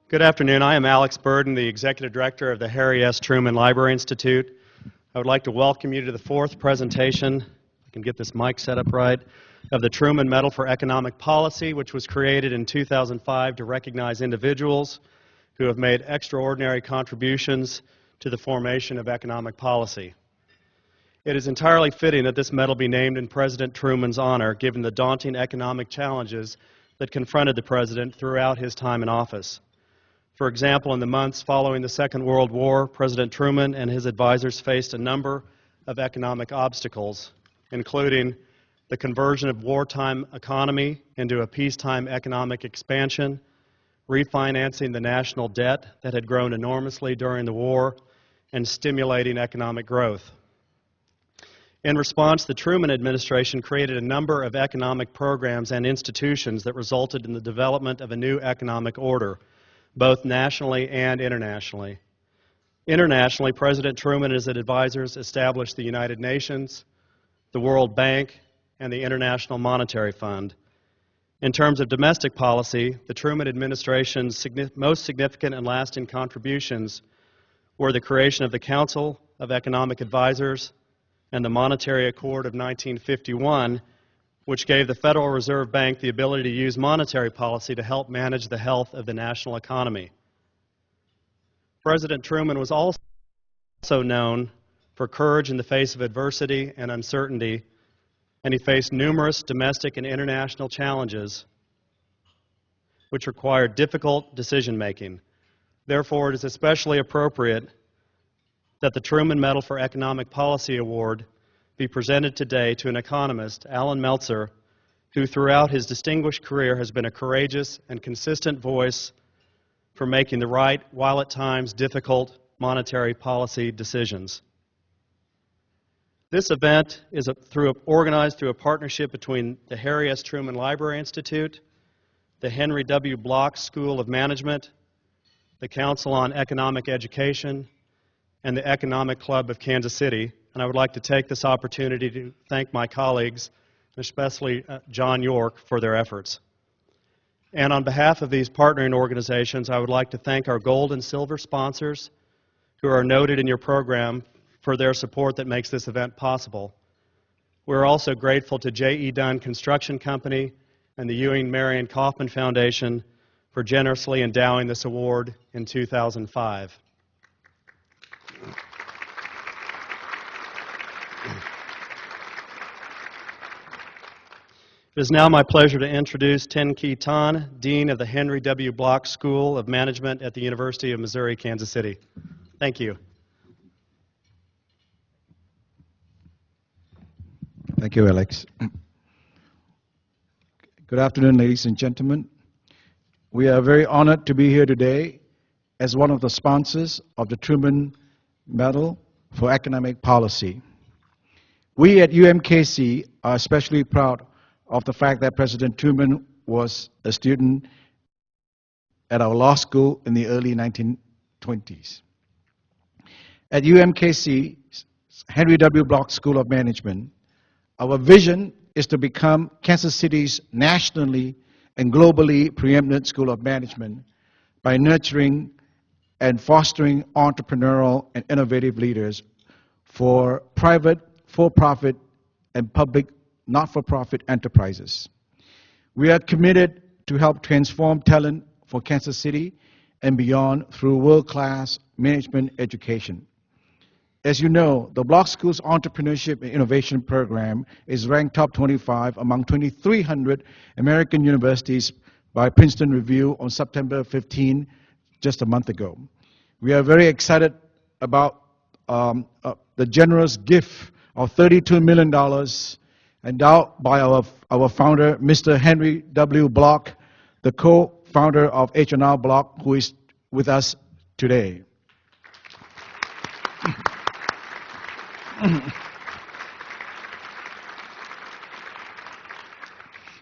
Good afternoon. I am Alex Burden, the Executive Director of the Harry S. Truman Library Institute. I would like to welcome you to the fourth presentation, I can get this mic set up right, of the Truman Medal for Economic Policy, which was created in 2005 to recognize individuals who have made extraordinary contributions to the formation of economic policy. It is entirely fitting that this medal be named in President Truman's honor, given the daunting economic challenges that confronted the President throughout his time in office. For example, in the months following the Second World War, President Truman and his advisors faced a number of economic obstacles, including the conversion of wartime economy into a peacetime economic expansion, refinancing the national debt that had grown enormously during the war, and stimulating economic growth. In response, the Truman administration created a number of economic programs and institutions that resulted in the development of a new economic order, both nationally and internationally. Internationally, President Truman and his advisors established the United Nations, the World Bank, and the International Monetary Fund. In terms of domestic policy, the Truman administration's most significant and lasting contributions were the creation of the Council of Economic Advisors and the Monetary Accord of 1951, which gave the Federal Reserve Bank the ability to use monetary policy to help manage the health of the national economy. President Truman was also known for courage in the face of adversity and uncertainty, and he faced numerous domestic and international challenges which required difficult decision-making. Therefore, it is especially appropriate that the Truman Medal for Economic Policy Award be presented today to an economist, Alan Meltzer, who throughout his distinguished career has been a courageous and consistent voice for making the right, while at times difficult, monetary policy decisions. This event is organized through a partnership between the Harry S. Truman Library Institute, the Henry W. Block School of Management, the Council on Economic Education, and the Economic Club of Kansas City. And I would like to take this opportunity to thank my colleagues, especially John York, for their efforts. And on behalf of these partnering organizations, I would like to thank our gold and silver sponsors who are noted in your program for their support that makes this event possible. We're also grateful to J.E. Dunn Construction Company and the Ewing Marion Kauffman Foundation for generously endowing this award in 2005. It is now my pleasure to introduce Tenki Tan, Dean of the Henry W. Block School of Management at the University of Missouri, Kansas City. Thank you. Thank you, Alex. Good afternoon, ladies and gentlemen. We are very honored to be here today as one of the sponsors of the Truman Medal for Economic Policy. We at UMKC are especially proud of the fact that President Truman was a student at our law school in the early 1920s. At UMKC, Henry W. Block School of Management, our vision is to become Kansas City's nationally and globally preeminent school of management by nurturing and fostering entrepreneurial and innovative leaders for private, for-profit, and public not-for-profit enterprises. We are committed to help transform talent for Kansas City and beyond through world-class management education. As you know, the Block School's Entrepreneurship and Innovation Program is ranked top 25 among 2,300 American universities by Princeton Review on September 15, just a month ago. We are very excited about the generous gift of $32 million endowed by our founder, Mr. Henry W. Block, the co-founder of H&R Block, who is with us today.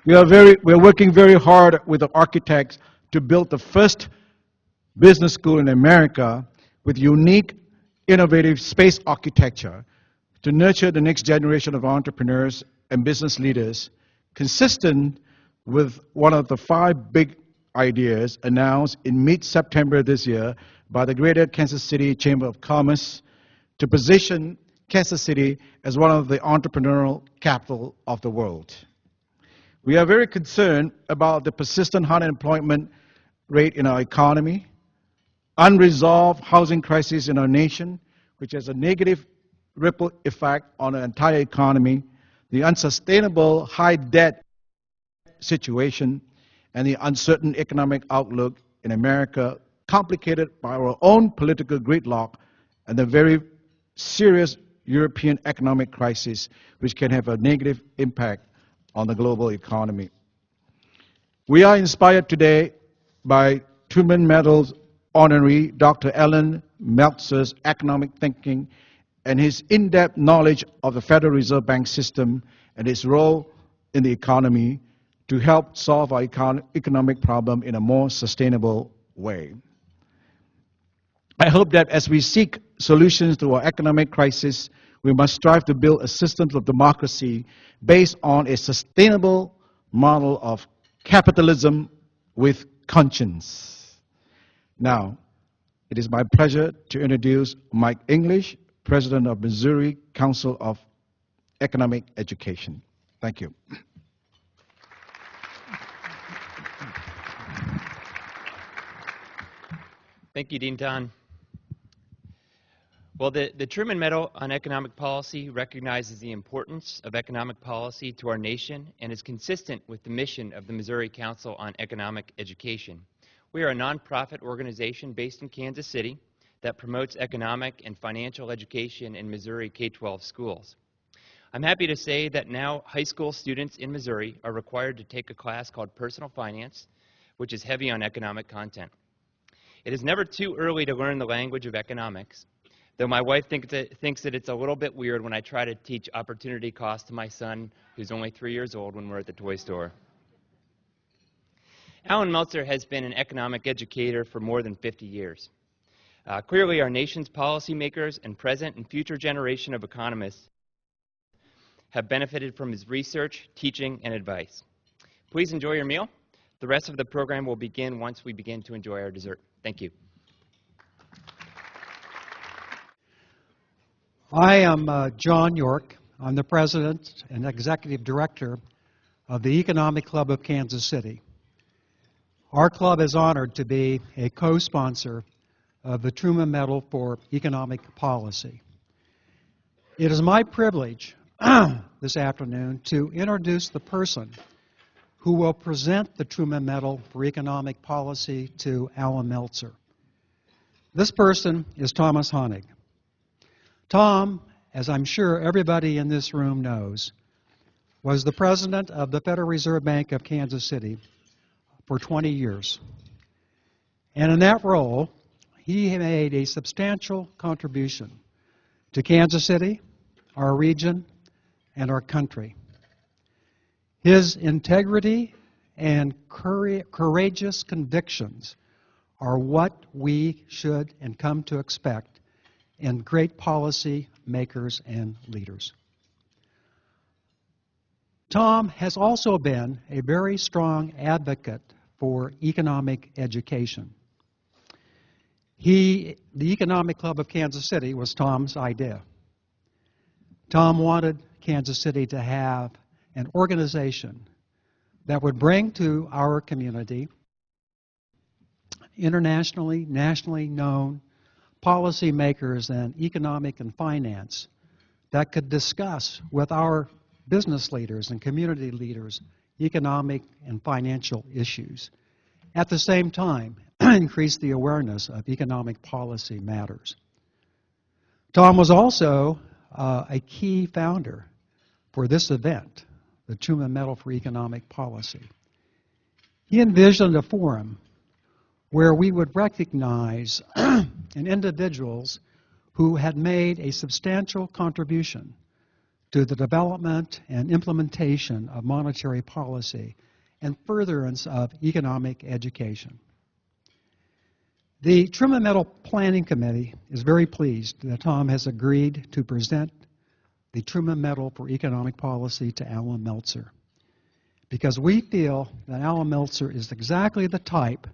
We are working very hard with the architects to build the first business school in America with unique, innovative space architecture to nurture the next generation of entrepreneurs and business leaders, consistent with one of the 5 big ideas announced in mid-September this year by the Greater Kansas City Chamber of Commerce to position Kansas City as one of the entrepreneurial capital of the world. We are very concerned about the persistent high unemployment rate in our economy, unresolved housing crisis in our nation, which has a negative ripple effect on the entire economy, the unsustainable high debt situation, and the uncertain economic outlook in America, complicated by our own political gridlock and the very serious European economic crisis, which can have a negative impact on the global economy. We are inspired today by Truman Medal honoree Dr. Alan Meltzer's economic thinking and his in-depth knowledge of the Federal Reserve Bank system and its role in the economy to help solve our economic problem in a more sustainable way. I hope that as we seek solutions to our economic crisis, we must strive to build a system of democracy based on a sustainable model of capitalism with conscience. Now, it is my pleasure to introduce Mike English, President of Missouri Council of Economic Education. Thank you. Thank you, Dean Tan. Well, the Truman Medal on Economic Policy recognizes the importance of economic policy to our nation and is consistent with the mission of the Missouri Council on Economic Education. We are a nonprofit organization based in Kansas City that promotes economic and financial education in Missouri K-12 schools. I'm happy to say that now high school students in Missouri are required to take a class called Personal Finance, which is heavy on economic content. It is never too early to learn the language of economics, though my wife thinks that it's a little bit weird when I try to teach opportunity cost to my son, who's only 3 years old, when we're at the toy store. Alan Meltzer has been an economic educator for more than 50 years. Clearly, our nation's policymakers and present and future generation of economists have benefited from his research, teaching, and advice. Please enjoy your meal. The rest of the program will begin once we begin to enjoy our dessert. Thank you. I am John York. I'm the President and Executive Director of the Economic Club of Kansas City. Our club is honored to be a co-sponsor of the Truman Medal for Economic Policy. It is my privilege this afternoon to introduce the person who will present the Truman Medal for Economic Policy to Alan Meltzer. This person is Thomas Honig. Tom, as I'm sure everybody in this room knows, was the president of the Federal Reserve Bank of Kansas City for 20 years. And in that role, he made a substantial contribution to Kansas City, our region, and our country. His integrity and courageous convictions are what we should and come to expect in great policy makers and leaders. Tom has also been a very strong advocate for economic education. The Economic Club of Kansas City was Tom's idea. Tom wanted Kansas City to have an organization that would bring to our community internationally, nationally known policymakers in economic and finance that could discuss with our business leaders and community leaders economic and financial issues. At the same time, increase the awareness of economic policy matters. Tom was also a key founder for this event, the Truman Medal for Economic Policy. He envisioned a forum where we would recognize individuals who had made a substantial contribution to the development and implementation of monetary policy and furtherance of economic education. The Truman Medal Planning Committee is very pleased that Tom has agreed to present the Truman Medal for Economic Policy to Alan Meltzer, because we feel that Alan Meltzer is exactly the type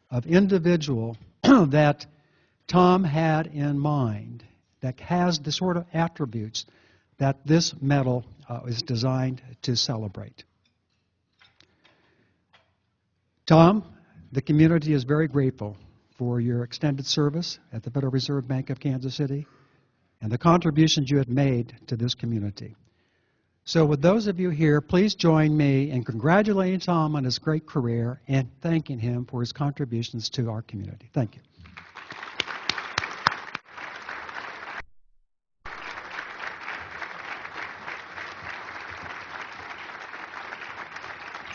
of individual that Tom had in mind, that has the sort of attributes that this medal is designed to celebrate. Tom, the community is very grateful for your extended service at the Federal Reserve Bank of Kansas City and the contributions you have made to this community. So with those of you here, please join me in congratulating Tom on his great career and thanking him for his contributions to our community. Thank you.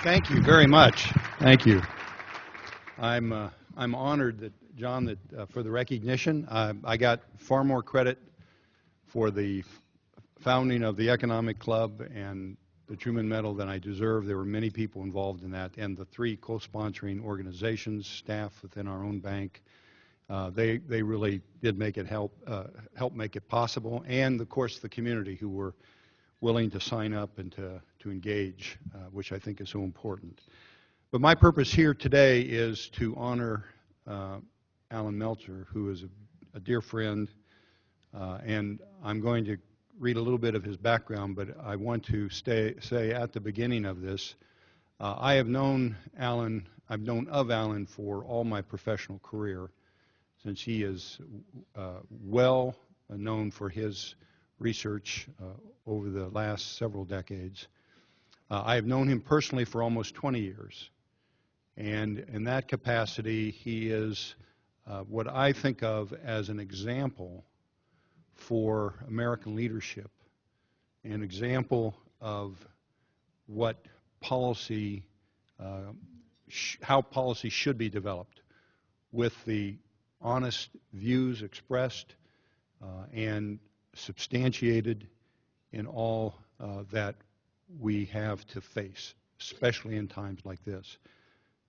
Thank you very much. Thank you. I'm honored that, John, that for the recognition. I got far more credit for the founding of the Economic Club and the Truman Medal than I deserve. There were many people involved in that, and the three co-sponsoring organizations, staff within our own bank. They really did make it help make it possible, and of course the community who were willing to sign up and to engage, which I think is so important. But my purpose here today is to honor Alan Meltzer, who is a dear friend, and I'm going to read a little bit of his background, but I want to say at the beginning of this, I have known Alan, I've known of Alan for all my professional career, since he is well known for his research over the last several decades. I have known him personally for almost 20 years, and in that capacity, he is what I think of as an example for American leadership, an example of what policy, how policy should be developed, with the honest views expressed and substantiated in all that we have to face, especially in times like this.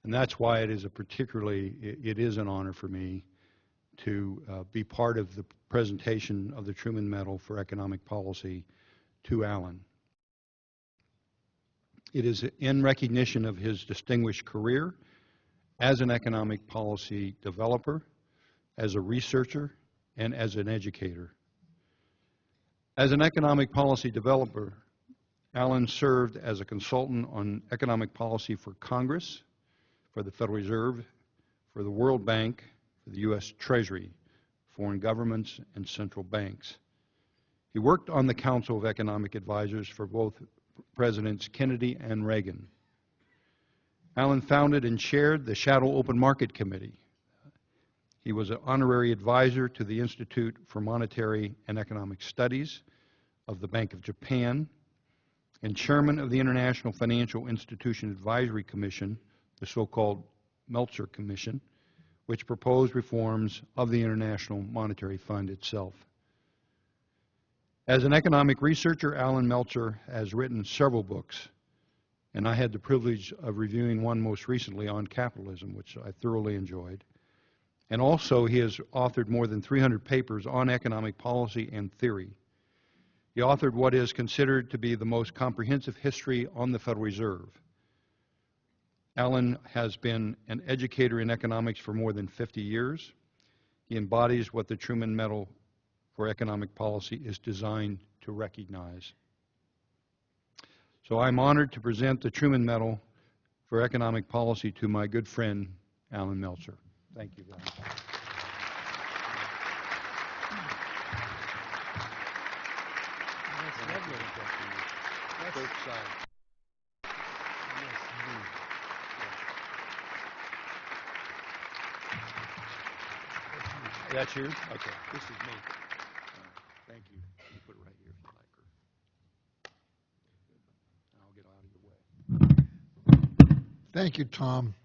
And that's why it is it is an honor for me to be part of the presentation of the Truman Medal for Economic Policy to Alan. It is in recognition of his distinguished career as an economic policy developer, as a researcher, and as an educator. As an economic policy developer, Alan served as a consultant on economic policy for Congress, for the Federal Reserve, for the World Bank, for the U.S. Treasury, foreign governments, and central banks. He worked on the Council of Economic Advisors for both Presidents Kennedy and Reagan. Alan founded and chaired the Shadow Open Market Committee. He was an honorary advisor to the Institute for Monetary and Economic Studies of the Bank of Japan, and chairman of the International Financial Institution Advisory Commission, the so-called Meltzer Commission, which proposed reforms of the International Monetary Fund itself. As an economic researcher, Alan Meltzer has written several books, and I had the privilege of reviewing one most recently on capitalism, which I thoroughly enjoyed. And also, he has authored more than 300 papers on economic policy and theory. He authored what is considered to be the most comprehensive history on the Federal Reserve. Alan has been an educator in economics for more than 50 years. He embodies what the Truman Medal for Economic Policy is designed to recognize. So I'm honored to present the Truman Medal for Economic Policy to my good friend, Alan Meltzer. Thank you very much. That's you? Okay, this is me. Thank you. You put it right here if you like her. I'll get out of your way. Thank you, Tom.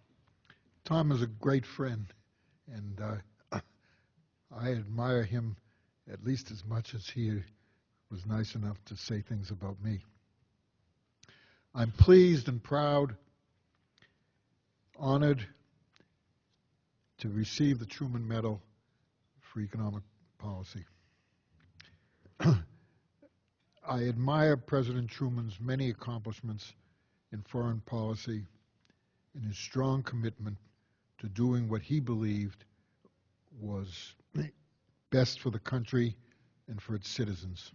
Tom is a great friend, and I admire him at least as much as he was nice enough to say things about me. I'm pleased and proud, honored to receive the Truman Medal for Economic Policy. I admire President Truman's many accomplishments in foreign policy and his strong commitment to doing what he believed was best for the country and for its citizens.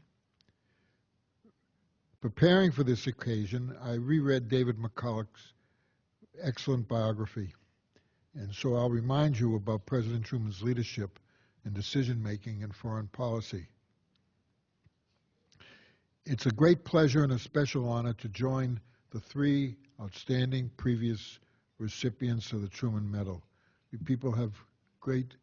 Preparing for this occasion, I reread David McCulloch's excellent biography, and so I'll remind you about President Truman's leadership and decision-making in foreign policy. It's a great pleasure and a special honor to join the three outstanding previous recipients of the Truman Medal. You people have great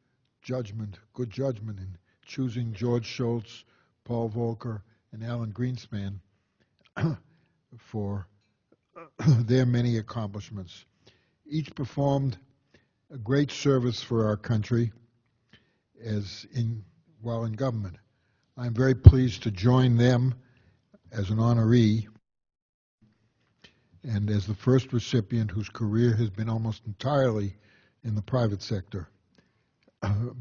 judgment, good judgment in choosing George Shultz, Paul Volcker, and Alan Greenspan for their many accomplishments. Each performed a great service for our country while in government. I'm very pleased to join them as an honoree and as the first recipient whose career has been almost entirely in the private sector,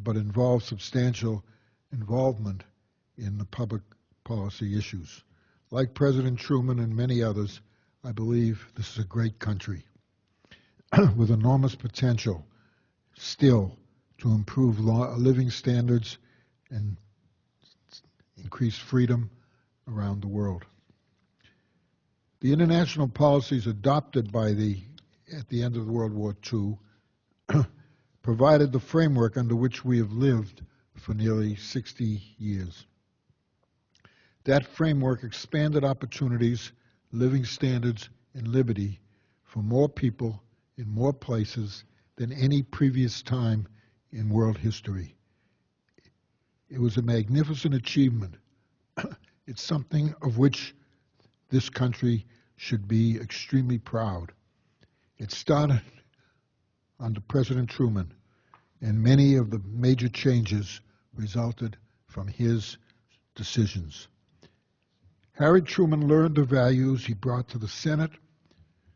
but involves substantial involvement in the public policy issues. Like President Truman and many others, I believe this is a great country with enormous potential still to improve living standards and increase freedom around the world. The international policies adopted at the end of World War II provided the framework under which we have lived for nearly 60 years. That framework expanded opportunities, living standards, and liberty for more people in more places than any previous time in world history. It was a magnificent achievement. It's something of which this country should be extremely proud. It started under President Truman, and many of the major changes resulted from his decisions. Harry Truman learned the values he brought to the Senate,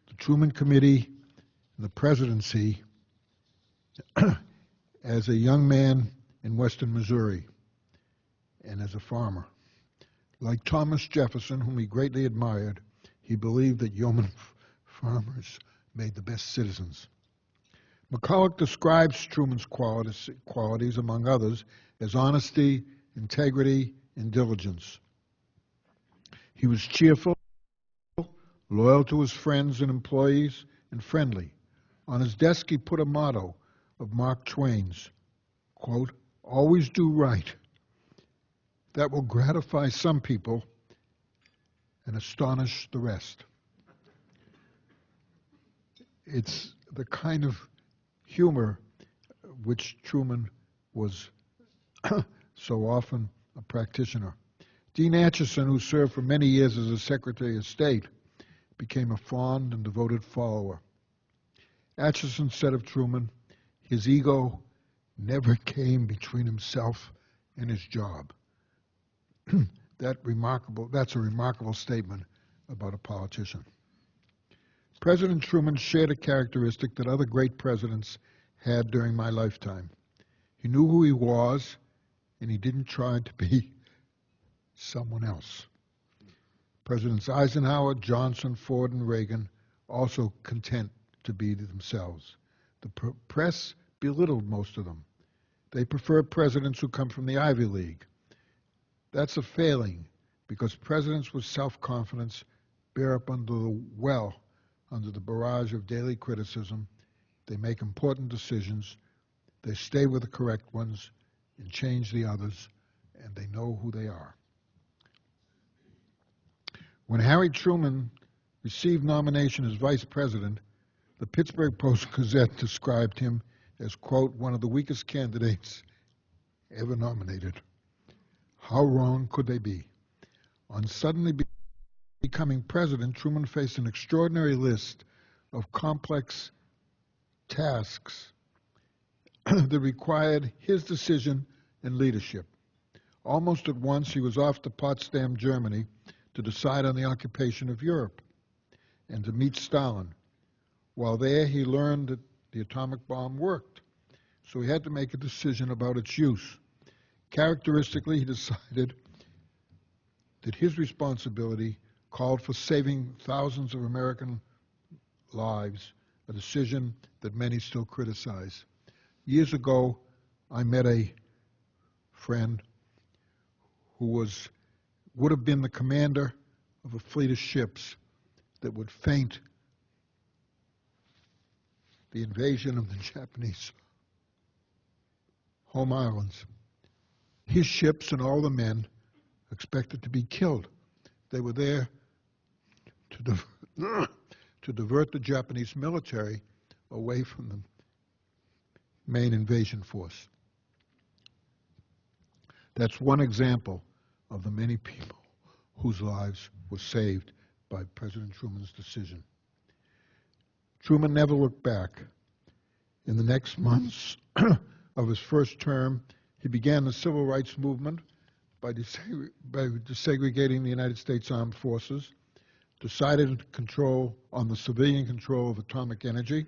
the Truman Committee, and the presidency as a young man in western Missouri and as a farmer. Like Thomas Jefferson, whom he greatly admired, he believed that yeoman farmers made the best citizens. McCulloch describes Truman's qualities, among others, as honesty, integrity, and diligence. He was cheerful, loyal to his friends and employees, and friendly. On his desk he put a motto of Mark Twain's, quote, "Always do right. That will gratify some people and astonish the rest." It's the kind of humor which Truman was so often a practitioner. Dean Acheson, who served for many years as a Secretary of State, became a fond and devoted follower. Acheson said of Truman, his ego never came between himself and his job. That's a remarkable statement about a politician. President Truman shared a characteristic that other great presidents had during my lifetime. He knew who he was, and he didn't try to be someone else. Presidents Eisenhower, Johnson, Ford, and Reagan also content to be themselves. The press belittled most of them. They preferred presidents who come from the Ivy League. That's a failing, because presidents with self-confidence bear up under the barrage of daily criticism. They make important decisions. They stay with the correct ones and change the others, and they know who they are. When Harry Truman received nomination as vice president, the Pittsburgh Post-Gazette described him as, quote, "one of the weakest candidates ever nominated." How wrong could they be? On suddenly becoming president, Truman faced an extraordinary list of complex tasks that required his decision and leadership. Almost at once, he was off to Potsdam, Germany, to decide on the occupation of Europe and to meet Stalin. While there, he learned that the atomic bomb worked, so he had to make a decision about its use. Characteristically, he decided that his responsibility called for saving thousands of American lives, a decision that many still criticize. Years ago, I met a friend who would have been the commander of a fleet of ships that would feint the invasion of the Japanese home islands. His ships and all the men expected to be killed. They were there to divert the Japanese military away from the main invasion force. That's one example of the many people whose lives were saved by President Truman's decision. Truman never looked back. In the next months of his first term, he began the civil rights movement by desegregating the United States Armed Forces, decided control on the civilian control of atomic energy,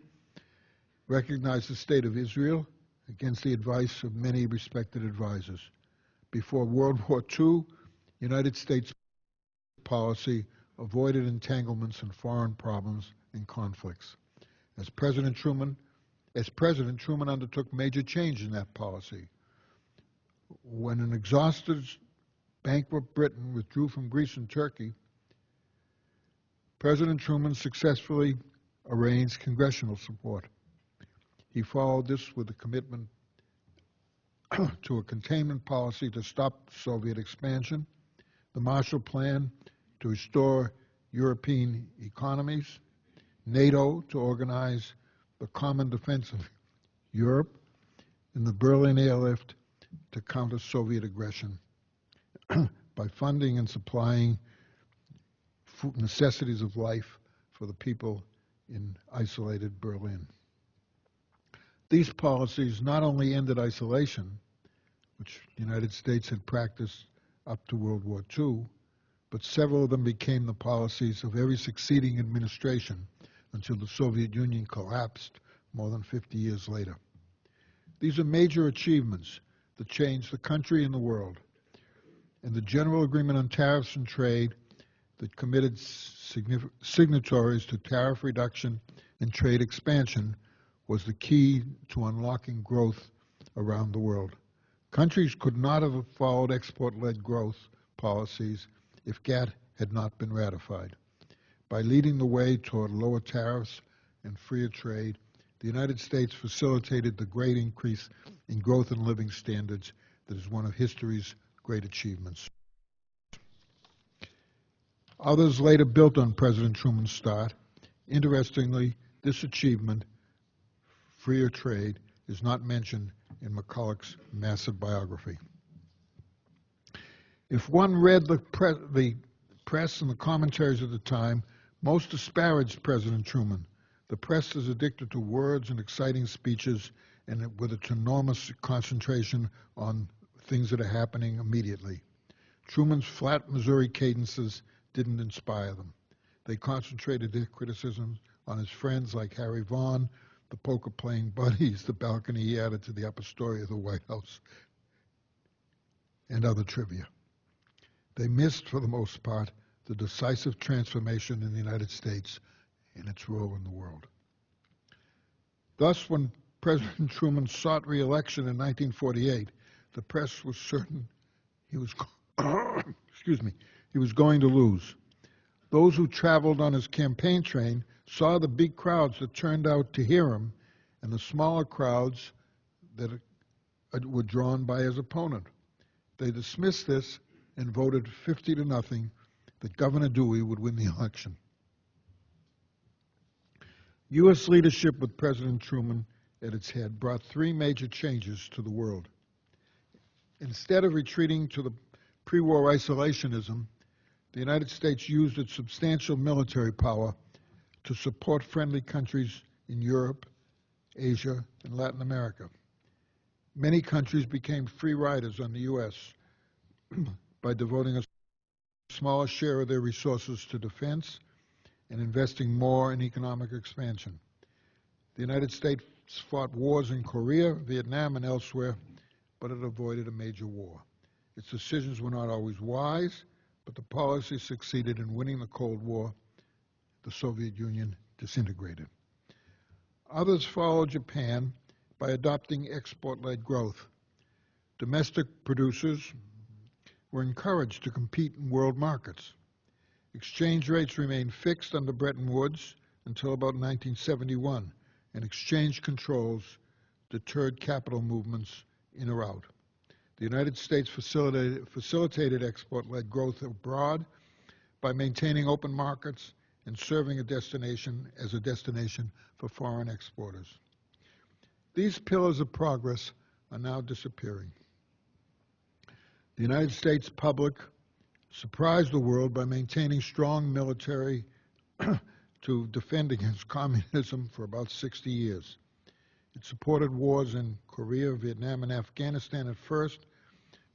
recognized the State of Israel against the advice of many respected advisors. Before World War II, United States policy avoided entanglements in foreign problems and conflicts. As President Truman undertook major change in that policy. When an exhausted, bankrupt Britain withdrew from Greece and Turkey, President Truman successfully arranged congressional support. He followed this with a commitment to a containment policy to stop Soviet expansion, the Marshall Plan to restore European economies, NATO to organize the common defense of Europe, and the Berlin airlift to counter Soviet aggression by funding and supplying food necessities of life for the people in isolated Berlin. These policies not only ended isolation, which the United States had practiced up to World War II, but several of them became the policies of every succeeding administration until the Soviet Union collapsed more than 50 years later. These are major achievements that changed the country and the world. And the General Agreement on Tariffs and Trade that committed signatories to tariff reduction and trade expansion was the key to unlocking growth around the world. Countries could not have followed export-led growth policies if GATT had not been ratified. By leading the way toward lower tariffs and freer trade, the United States facilitated the great increase in growth and living standards that is one of history's great achievements. Others later built on President Truman's start. Interestingly, this achievement, freer trade, is not mentioned in McCulloch's massive biography. If one read the press and the commentaries of the time, most disparaged President Truman. The press is addicted to words and exciting speeches, and with its enormous concentration on things that are happening immediately. Truman's flat Missouri cadences didn't inspire them. They concentrated their criticisms on his friends like Harry Vaughn, the poker-playing buddies, the balcony he added to the upper story of the White House, and other trivia. They missed, for the most part, the decisive transformation in the United States and its role in the world. Thus, when President Truman sought re-election in 1948, the press was certain he was, he was going to lose. Those who traveled on his campaign train saw the big crowds that turned out to hear him and the smaller crowds that were drawn by his opponent. They dismissed this and voted 50-0 that Governor Dewey would win the election. U.S. leadership with President Truman at its head brought three major changes to the world. Instead of retreating to the pre-war isolationism, the United States used its substantial military power to support friendly countries in Europe, Asia, and Latin America. Many countries became free riders on the U.S. by devoting a smaller share of their resources to defense and investing more in economic expansion. The United States fought wars in Korea, Vietnam, and elsewhere, but it avoided a major war. Its decisions were not always wise, but the policy succeeded in winning the Cold War. The Soviet Union disintegrated. Others followed Japan by adopting export-led growth. Domestic producers were encouraged to compete in world markets. Exchange rates remained fixed under Bretton Woods until about 1971, and exchange controls deterred capital movements in or out. The United States facilitated export-led growth abroad by maintaining open markets and serving as a destination for foreign exporters. These pillars of progress are now disappearing. The United States public surprised the world by maintaining strong military to defend against communism for about 60 years. It supported wars in Korea, Vietnam, and Afghanistan at first,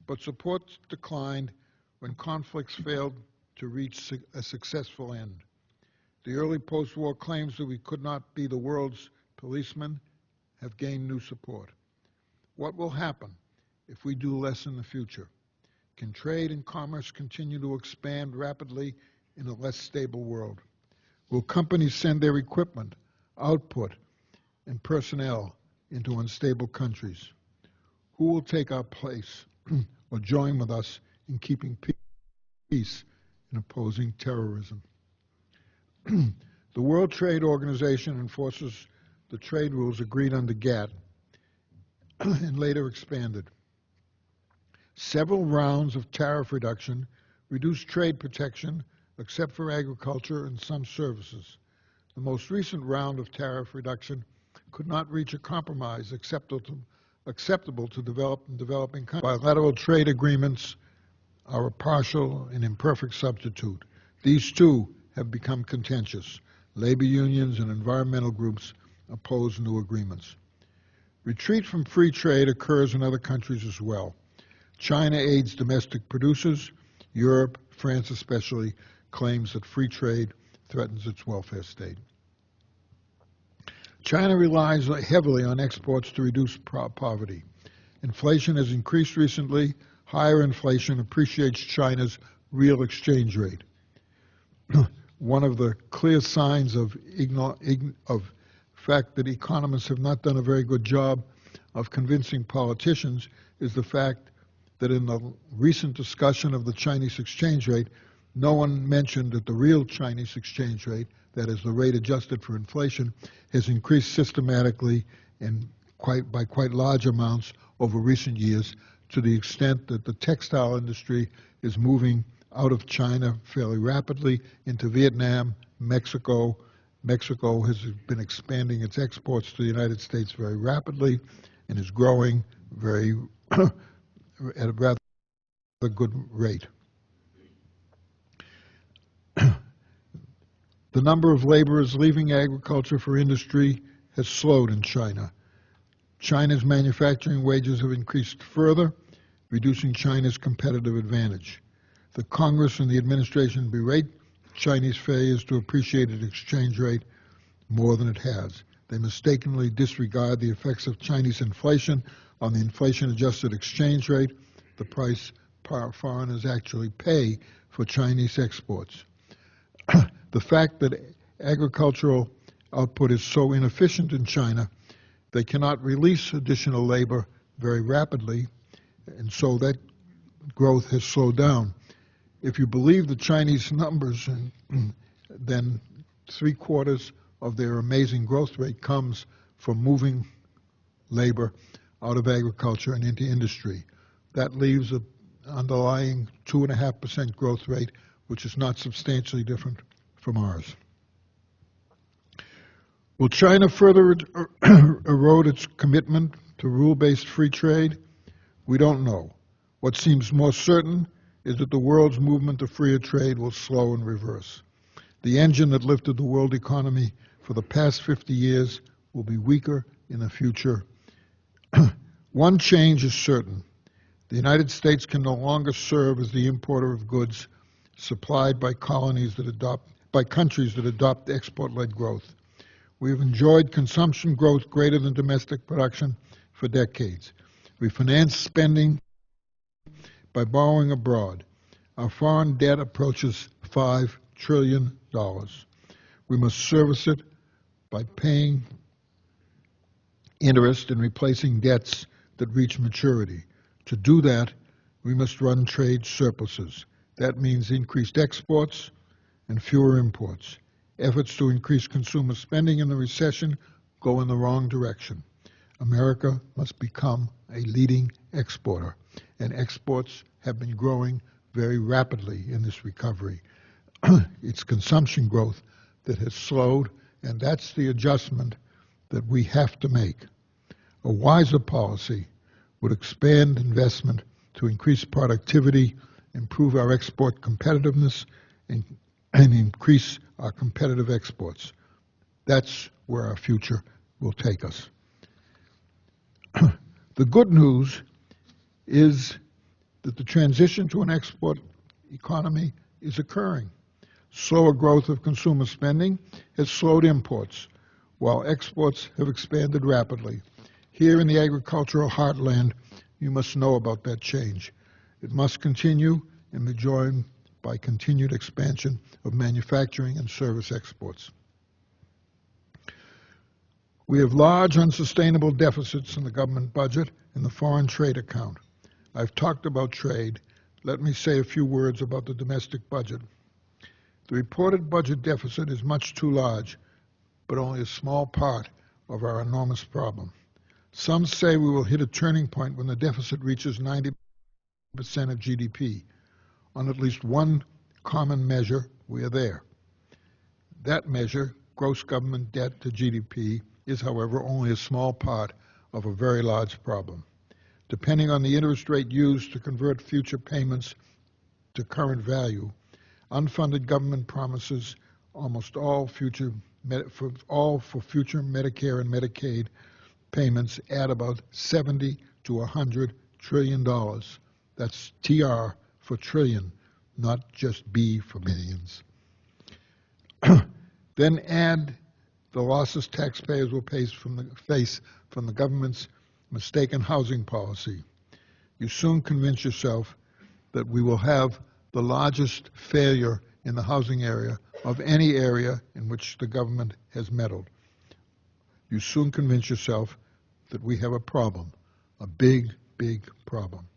but support declined when conflicts failed to reach a successful end. The early post-war claims that we could not be the world's policemen have gained new support. What will happen if we do less in the future? Can trade and commerce continue to expand rapidly in a less stable world? Will companies send their equipment, output, and personnel into unstable countries? Who will take our place or join with us in keeping peace and opposing terrorism? The World Trade Organization enforces the trade rules agreed under GATT and later expanded. Several rounds of tariff reduction reduced trade protection except for agriculture and some services. The most recent round of tariff reduction could not reach a compromise acceptable to developing countries. Bilateral trade agreements are a partial and imperfect substitute. These too have become contentious. Labor unions and environmental groups oppose new agreements. Retreat from free trade occurs in other countries as well. China aids domestic producers. Europe, France especially, claims that free trade threatens its welfare state. China relies heavily on exports to reduce poverty. Inflation has increased recently. Higher inflation appreciates China's real exchange rate. One of the clear signs of fact that economists have not done a very good job of convincing politicians is the fact that in the recent discussion of the Chinese exchange rate, no one mentioned that the real Chinese exchange rate, that is the rate adjusted for inflation, has increased systematically and by quite large amounts over recent years, to the extent that the textile industry is moving out of China fairly rapidly into Vietnam, Mexico. Mexico has been expanding its exports to the United States very rapidly and is growing at a rather good rate. The number of laborers leaving agriculture for industry has slowed in China. China's manufacturing wages have increased further, reducing China's competitive advantage. The Congress and the administration berate Chinese failures to appreciate its exchange rate more than it has. They mistakenly disregard the effects of Chinese inflation on the inflation-adjusted exchange rate, the price foreigners actually pay for Chinese exports. The fact that agricultural output is so inefficient in China, they cannot release additional labor very rapidly, and so that growth has slowed down. If you believe the Chinese numbers, then 3/4 of their amazing growth rate comes from moving labor out of agriculture and into industry. That leaves an underlying 2.5% growth rate, which is not substantially different from ours. Will China further erode its commitment to rule-based free trade? We don't know. What seems more certain is that the world's movement to freer trade will slow and reverse. The engine that lifted the world economy for the past 50 years will be weaker in the future. One change is certain. The United States can no longer serve as the importer of goods supplied by countries that adopt export-led growth. We have enjoyed consumption growth greater than domestic production for decades. We finance spending by borrowing abroad. Our foreign debt approaches $5 trillion. We must service it by paying interest and replacing debts that reach maturity. To do that, we must run trade surpluses. That means increased exports and fewer imports. Efforts to increase consumer spending in the recession go in the wrong direction. America must become a leading exporter, and exports have been growing very rapidly in this recovery. It's consumption growth that has slowed, and that's the adjustment that we have to make. A wiser policy would expand investment to increase productivity, improve our export competitiveness, and increase our competitive exports. That's where our future will take us. The good news is that the transition to an export economy is occurring. Slower growth of consumer spending has slowed imports, while exports have expanded rapidly. Here in the agricultural heartland, you must know about that change. It must continue and be joined by continued expansion of manufacturing and service exports. We have large unsustainable deficits in the government budget and the foreign trade account. I've talked about trade. Let me say a few words about the domestic budget. The reported budget deficit is much too large, but only a small part of our enormous problem. Some say we will hit a turning point when the deficit reaches 90% of GDP. On at least one common measure, we are there. That measure, gross government debt to GDP, is, however, only a small part of a very large problem. Depending on the interest rate used to convert future payments to current value, unfunded government promises almost all for future Medicare and Medicaid payments add about $70 to $100 trillion. That's TR for trillion, not just B for millions. Then add the losses taxpayers will face from the government's mistaken housing policy. You soon convince yourself that we will have the largest failure in the housing area of any area in which the government has meddled. You soon convince yourself that we have a problem, a big, big problem.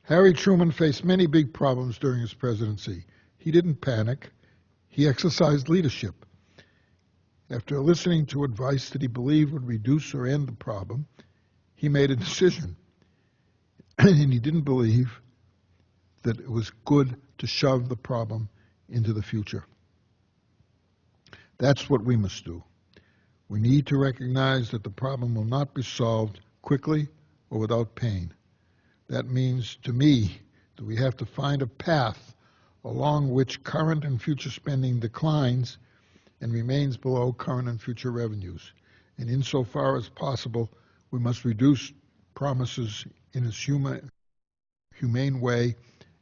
Harry Truman faced many big problems during his presidency. He didn't panic. He exercised leadership. After listening to advice that he believed would reduce or end the problem, he made a decision. And he didn't believe that it was good to shove the problem into the future. That's what we must do. We need to recognize that the problem will not be solved quickly or without pain. That means, to me, that we have to find a path along which current and future spending declines and remains below current and future revenues. And insofar as possible, we must reduce promises in as humane way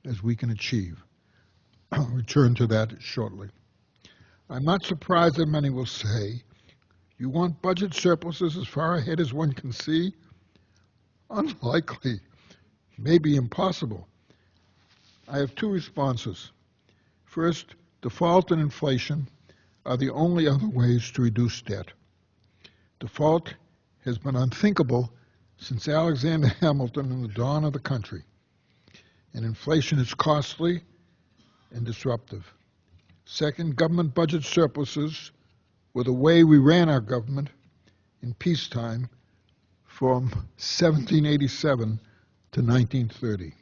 as we can achieve. I'll return to that shortly. I'm not surprised that many will say, you want budget surpluses as far ahead as one can see? Unlikely, maybe impossible. I have two responses. First, default and inflation are the only other ways to reduce debt. Default has been unthinkable since Alexander Hamilton and the dawn of the country. And inflation is costly and disruptive. Second, government budget surpluses were the way we ran our government in peacetime from 1787 to 1930.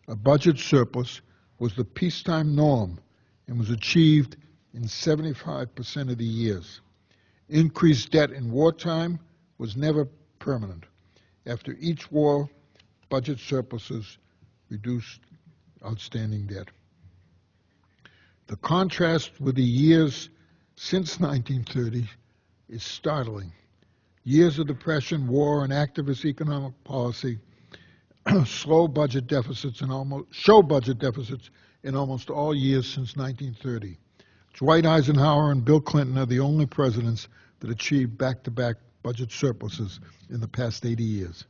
A budget surplus was the peacetime norm and was achieved in 75% of the years. Increased debt in wartime was never permanent. After each war, budget surpluses reduced outstanding debt. The contrast with the years since 1930 is startling. Years of depression, war, and activist economic policy show budget deficits in almost all years since 1930. Dwight Eisenhower and Bill Clinton are the only presidents that achieved back-to-back budget surpluses in the past 80 years.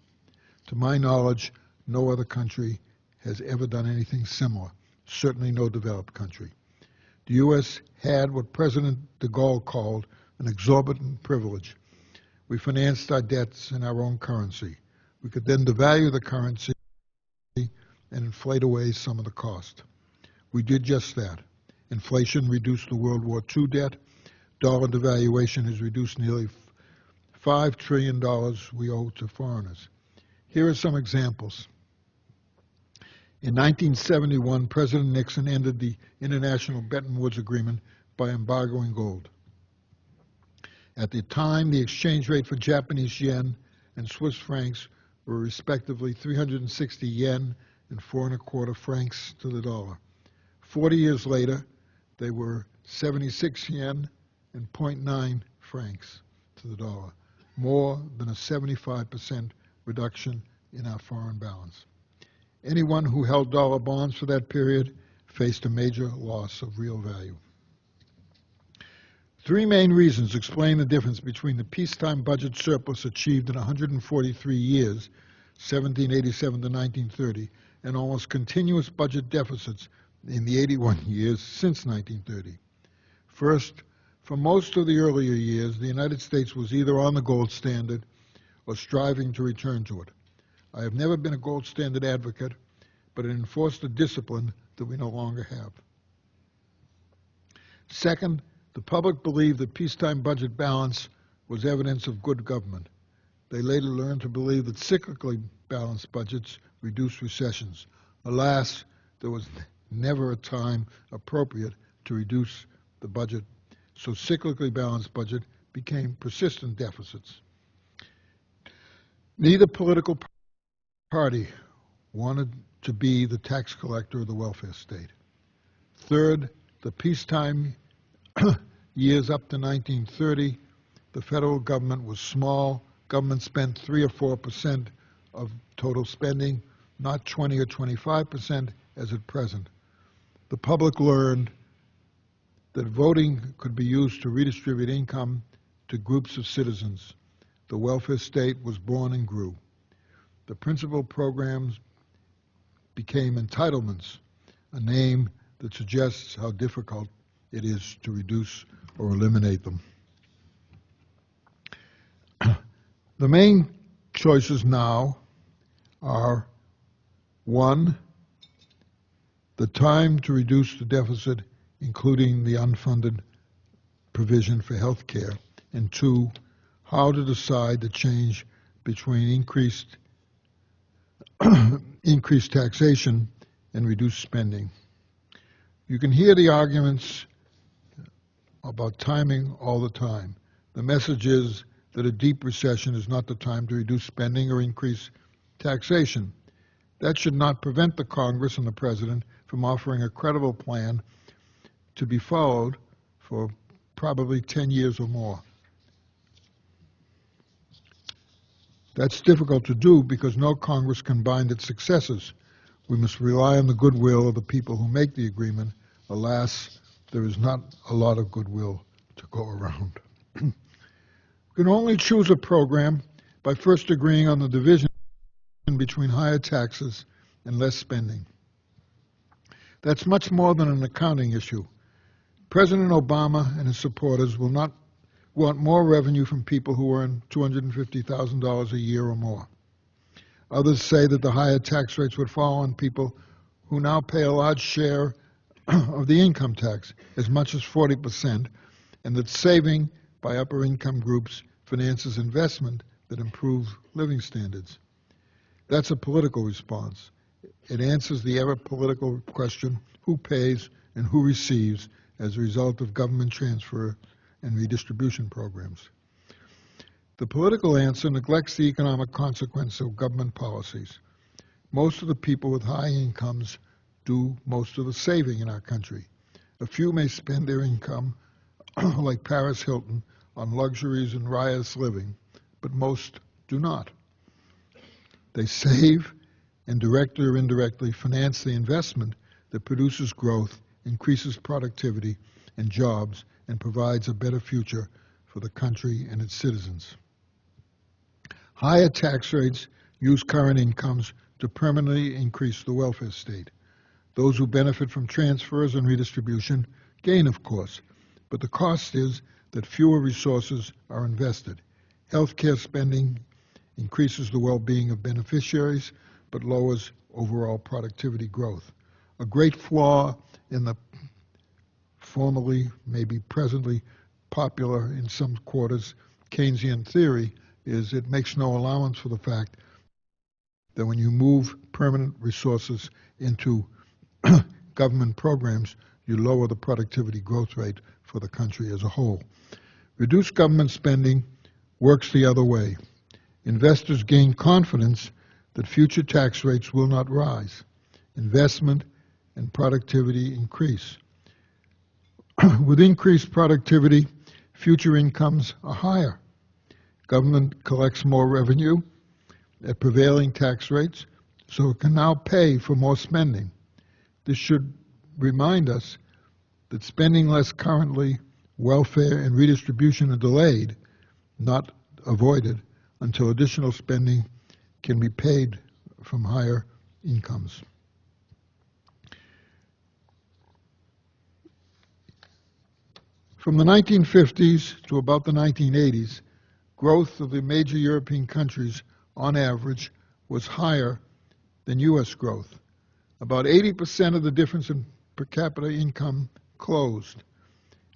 To my knowledge, no other country has ever done anything similar, certainly no developed country. The U.S. had what President de Gaulle called an exorbitant privilege. We financed our debts in our own currency. We could then devalue the currency and inflate away some of the cost. We did just that. Inflation reduced the World War II debt. Dollar devaluation has reduced nearly $5 trillion we owe to foreigners. Here are some examples. In 1971, President Nixon ended the International Bretton Woods Agreement by embargoing gold. At the time, the exchange rate for Japanese yen and Swiss francs were respectively 360 yen and 4.25 francs to the dollar. 40 years later, they were 76 yen and 0.9 francs to the dollar, more than a 75% reduction in our foreign balance. Anyone who held dollar bonds for that period faced a major loss of real value. Three main reasons explain the difference between the peacetime budget surplus achieved in 143 years, 1787 to 1930, and almost continuous budget deficits in the 81 years since 1930. First, for most of the earlier years, the United States was either on the gold standard or striving to return to it. I have never been a gold standard advocate, but it enforced a discipline that we no longer have. Second, the public believed that peacetime budget balance was evidence of good government. They later learned to believe that cyclically balanced budgets reduced recessions. Alas, there was never a time appropriate to reduce the budget, so cyclically balanced budget became persistent deficits. Neither political party wanted to be the tax collector of the welfare state. Third, the peacetime years up to 1930, the federal government was small. Government spent 3 or 4% of total spending, not 20 or 25% as at present. The public learned that voting could be used to redistribute income to groups of citizens. The welfare state was born and grew. The principal programs became entitlements, a name that suggests how difficult it is to reduce or eliminate them. The main choices now are, one, the time to reduce the deficit, including the unfunded provision for health care, and two, how to decide the change between increased taxation and reduced spending. You can hear the arguments about timing all the time. The message is that a deep recession is not the time to reduce spending or increase taxation. That should not prevent the Congress and the President from offering a credible plan to be followed for probably 10 years or more. That's difficult to do because no Congress can bind its successors. We must rely on the goodwill of the people who make the agreement. Alas, there is not a lot of goodwill to go around. We can only choose a program by first agreeing on the division between higher taxes and less spending. That's much more than an accounting issue. President Obama and his supporters will not want more revenue from people who earn $250,000 a year or more. Others say that the higher tax rates would fall on people who now pay a large share of the income tax, as much as 40%, and that saving by upper income groups finances investment that improves living standards. That's a political response. It answers the ever political question, who pays and who receives as a result of government transfer and redistribution programs. The political answer neglects the economic consequence of government policies. Most of the people with high incomes do most of the saving in our country. A few may spend their income, like Paris Hilton, on luxuries and riotous living, but most do not. They save and directly or indirectly finance the investment that produces growth, increases productivity and jobs, and provides a better future for the country and its citizens. Higher tax rates use current incomes to permanently increase the welfare state. Those who benefit from transfers and redistribution gain, of course, but the cost is that fewer resources are invested. Healthcare spending increases the well-being of beneficiaries, but lowers overall productivity growth. A great flaw in the formerly, maybe presently, popular in some quarters Keynesian theory is it makes no allowance for the fact that when you move permanent resources into government programs, you lower the productivity growth rate for the country as a whole. Reduced government spending works the other way. Investors gain confidence that future tax rates will not rise. Investment and productivity increase. With increased productivity, future incomes are higher. Government collects more revenue at prevailing tax rates, so it can now pay for more spending. This should remind us that spending less currently, welfare and redistribution are delayed, not avoided, until additional spending can be paid from higher incomes. From the 1950s to about the 1980s, growth of the major European countries, on average, was higher than U.S. growth. About 80% of the difference in per capita income closed.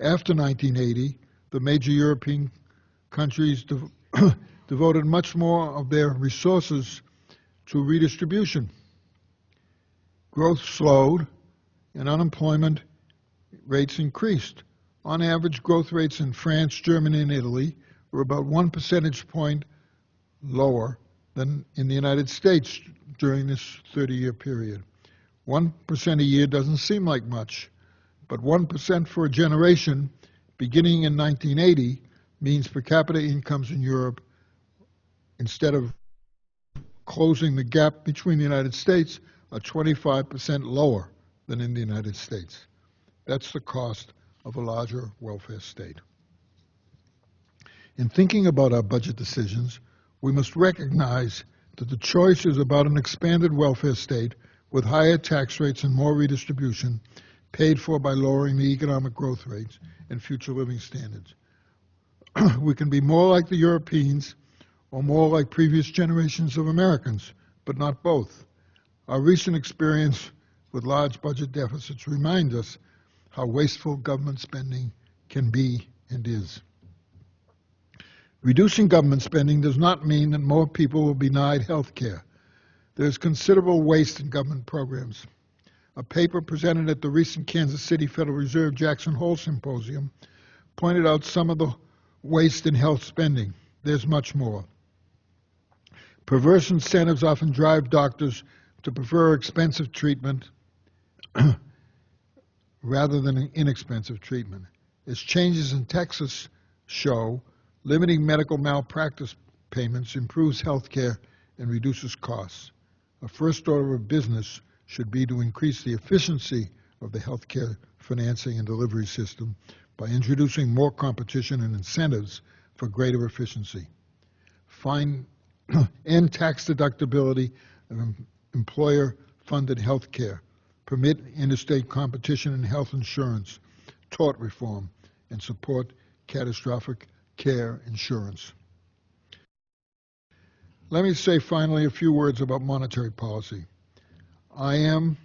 After 1980, the major European countries devoted much more of their resources to redistribution. Growth slowed and unemployment rates increased. On average, growth rates in France, Germany, and Italy were about 1 percentage point lower than in the United States during this 30-year period. 1% a year doesn't seem like much, but 1% for a generation beginning in 1980 means per capita incomes in Europe, instead of closing the gap between the United States, are 25% lower than in the United States. That's the cost of a larger welfare state. In thinking about our budget decisions, we must recognize that the choice is about an expanded welfare state with higher tax rates and more redistribution, paid for by lowering the economic growth rates and future living standards. We can be more like the Europeans or more like previous generations of Americans, but not both. Our recent experience with large budget deficits reminds us how wasteful government spending can be and is. Reducing government spending does not mean that more people will be denied health care. There is considerable waste in government programs. A paper presented at the recent Kansas City Federal Reserve Jackson Hole Symposium pointed out some of the waste in health spending. There's much more. Perverse incentives often drive doctors to prefer expensive treatment rather than inexpensive treatment. As changes in Texas show, limiting medical malpractice payments improves health care and reduces costs. A first order of business should be to increase the efficiency of the health care financing and delivery system by introducing more competition and incentives for greater efficiency. End tax deductibility of employer-funded health care. Permit interstate competition in health insurance, tort reform, and support catastrophic care insurance. Let me say finally a few words about monetary policy. I am,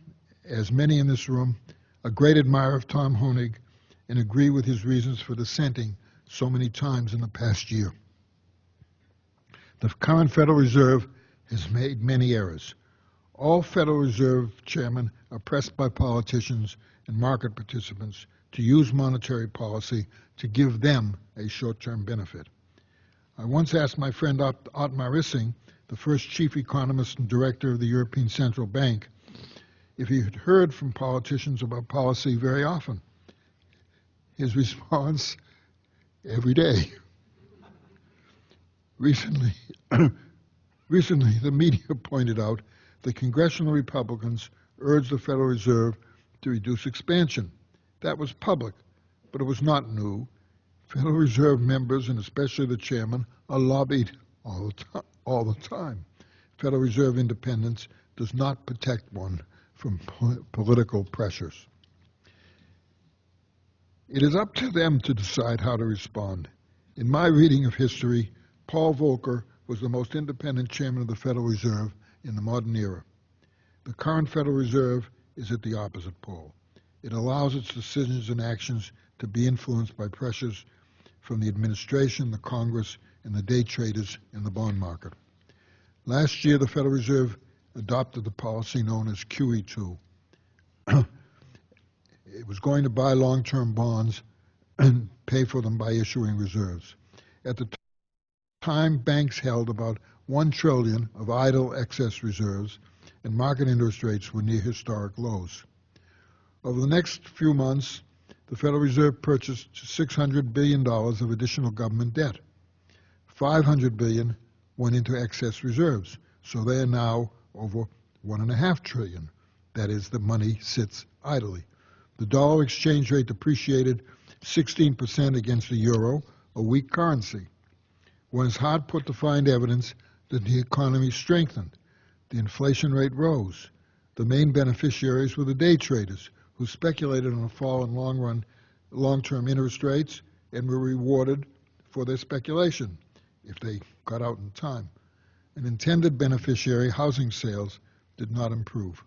as many in this room, a great admirer of Tom Honig and agree with his reasons for dissenting so many times in the past year. The current Federal Reserve has made many errors. All Federal Reserve chairmen are pressed by politicians and market participants to use monetary policy to give them a short-term benefit. I once asked my friend Otmar Issing, the first chief economist and director of the European Central Bank, if he had heard from politicians about policy very often. His response, every day. Recently, the media pointed out that congressional Republicans urged the Federal Reserve to reduce expansion. That was public, but it was not new. Federal Reserve members, and especially the chairman, are lobbied all the time. Federal Reserve independence does not protect one from political pressures. It is up to them to decide how to respond. In my reading of history, Paul Volcker was the most independent chairman of the Federal Reserve in the modern era. The current Federal Reserve is at the opposite pole. It allows its decisions and actions to be influenced by pressures from the administration, the Congress, and the day traders in the bond market. Last year, the Federal Reserve adopted the policy known as QE2. It was going to buy long-term bonds and pay for them by issuing reserves. At the time, banks held about $1 trillion of idle excess reserves, and market interest rates were near historic lows. Over the next few months, the Federal Reserve purchased $600 billion of additional government debt. $500 billion went into excess reserves, so they are now over $1.5 trillion. That is, the money sits idly. The dollar exchange rate depreciated 16% against the euro, a weak currency. One is hard put to find evidence that the economy strengthened. The inflation rate rose. The main beneficiaries were the day traders, who speculated on a fall in long-term interest rates and were rewarded for their speculation if they got out in time. An intended beneficiary, housing sales, did not improve.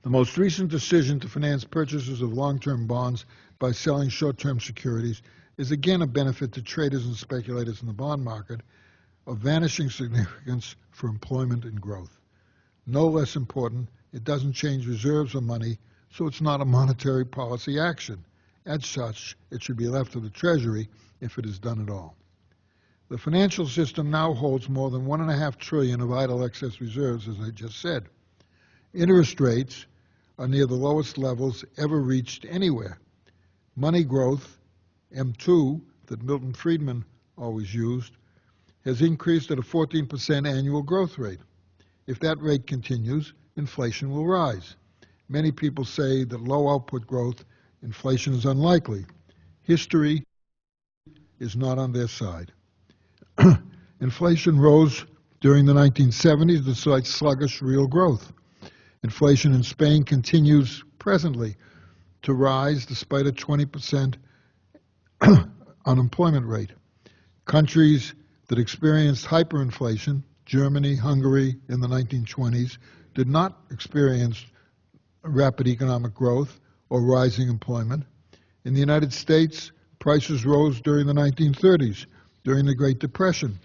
The most recent decision to finance purchases of long-term bonds by selling short-term securities is again a benefit to traders and speculators in the bond market, of vanishing significance for employment and growth. No less important, it doesn't change reserves or money, so it's not a monetary policy action. As such, it should be left to the Treasury if it is done at all. The financial system now holds more than $1.5 trillion of idle excess reserves, as I just said. Interest rates are near the lowest levels ever reached anywhere. Money growth, M2, that Milton Friedman always used, has increased at a 14% annual growth rate. If that rate continues, inflation will rise. Many people say that low output growth, inflation is unlikely. History is not on their side. Inflation rose during the 1970s despite sluggish real growth. Inflation in Spain continues presently to rise despite a 20% unemployment rate. Countries that experienced hyperinflation, Germany, Hungary in the 1920s, did not experience rapid economic growth or rising employment. In the United States, prices rose during the 1930s, during the Great Depression.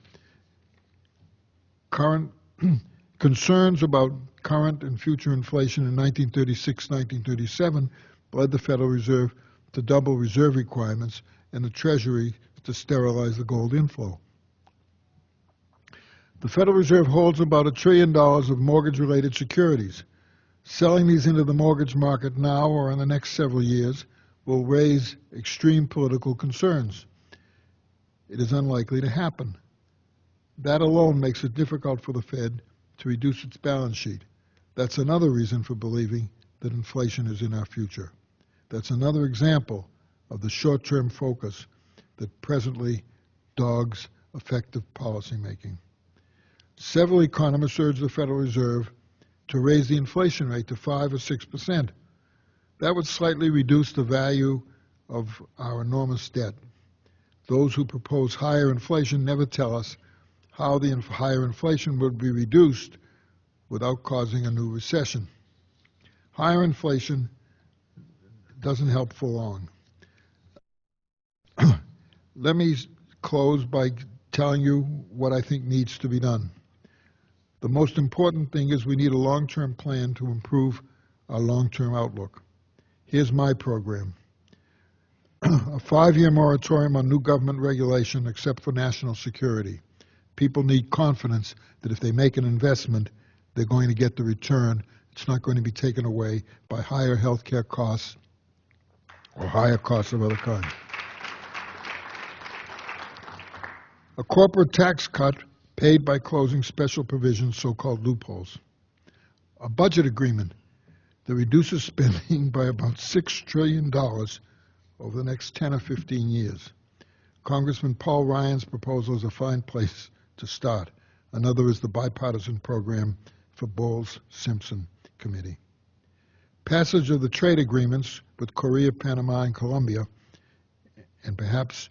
Concerns about current and future inflation in 1936-1937 led the Federal Reserve to double reserve requirements and the Treasury to sterilize the gold inflow. The Federal Reserve holds about $1 trillion of mortgage-related securities. Selling these into the mortgage market now or in the next several years will raise extreme political concerns. It is unlikely to happen. That alone makes it difficult for the Fed to reduce its balance sheet. That's another reason for believing that inflation is in our future. That's another example of the short-term focus that presently dogs effective policymaking. Several economists urge the Federal Reserve to raise the inflation rate to 5 or 6%. That would slightly reduce the value of our enormous debt. Those who propose higher inflation never tell us how the higher inflation would be reduced without causing a new recession. Higher inflation doesn't help for long. Let me close by telling you what I think needs to be done. The most important thing is we need a long-term plan to improve our long-term outlook. Here's my program. A 5-year moratorium on new government regulation except for national security. People need confidence that if they make an investment, they're going to get the return. It's not going to be taken away by higher health care costs or higher costs of other kinds. A corporate tax cut paid by closing special provisions, so-called loopholes. A budget agreement that reduces spending by about $6 trillion over the next 10 or 15 years. Congressman Paul Ryan's proposal is a fine place to start. Another is the bipartisan program for Bowles-Simpson Committee. passage of the trade agreements with Korea, Panama, and Colombia, and perhaps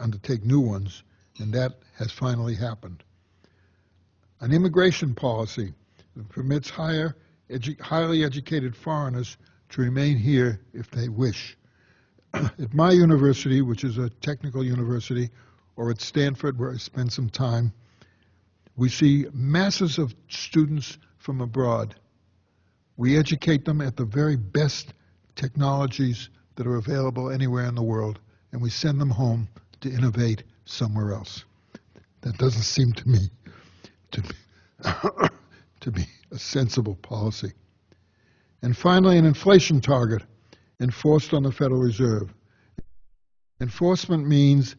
undertake new ones, and that has finally happened. An immigration policy that permits highly educated foreigners to remain here if they wish. At my university, which is a technical university, or at Stanford, where I spent some time, we see masses of students from abroad. We educate them at the very best technologies that are available anywhere in the world, and we send them home to innovate somewhere else. That doesn't seem to me to be a sensible policy. And finally, an inflation target enforced on the Federal Reserve. Enforcement means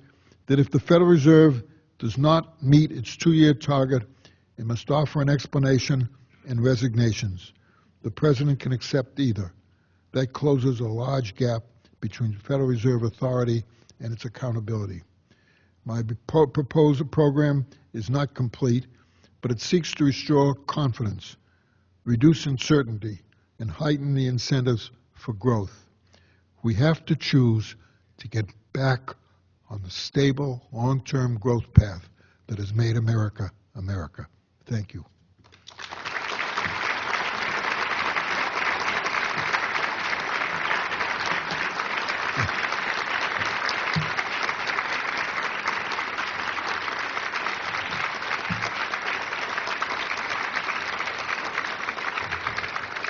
that if the Federal Reserve does not meet its 2-year target, it must offer an explanation and resignations. The President can accept either. That closes a large gap between Federal Reserve authority and its accountability. My proposed program is not complete, but it seeks to restore confidence, reduce uncertainty, and heighten the incentives for growth. We have to choose to get back on the stable, long-term growth path that has made America, America. Thank you.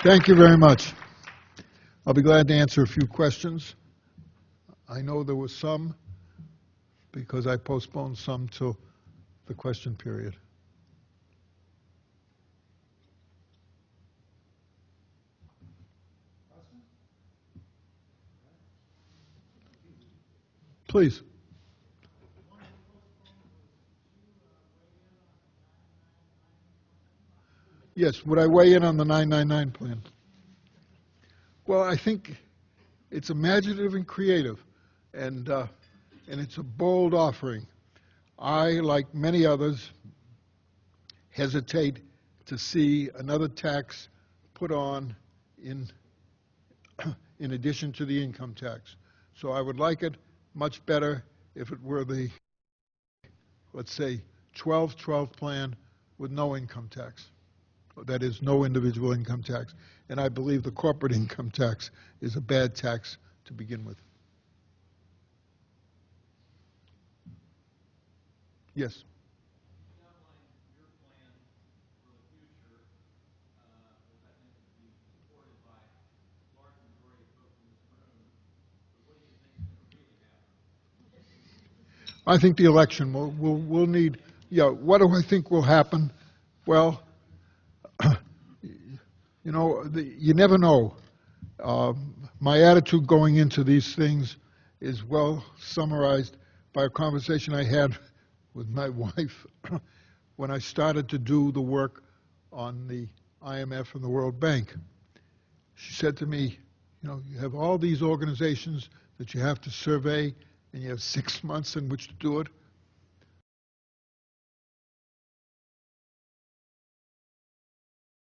Thank you very much. I'll be glad to answer a few questions. I know there were some because I postponed some till the question period. Please. Yes, would I weigh in on the 999 plan? Well, I think it's imaginative and creative, and it's a bold offering. I, like many others, hesitate to see another tax put on in addition to the income tax. So I would like it much better if it were the, let's say, 12-12 plan with no income tax. That is, no individual income tax. And I believe the corporate income tax is a bad tax to begin with. Yes. I think the election will need, what do I think will happen? Well, you know, you never know. My attitude going into these things is well summarized by a conversation I had with my wife when I started to do the work on the IMF and the World Bank. She said to me, you know, you have all these organizations that you have to survey, and you have 6 months in which to do it.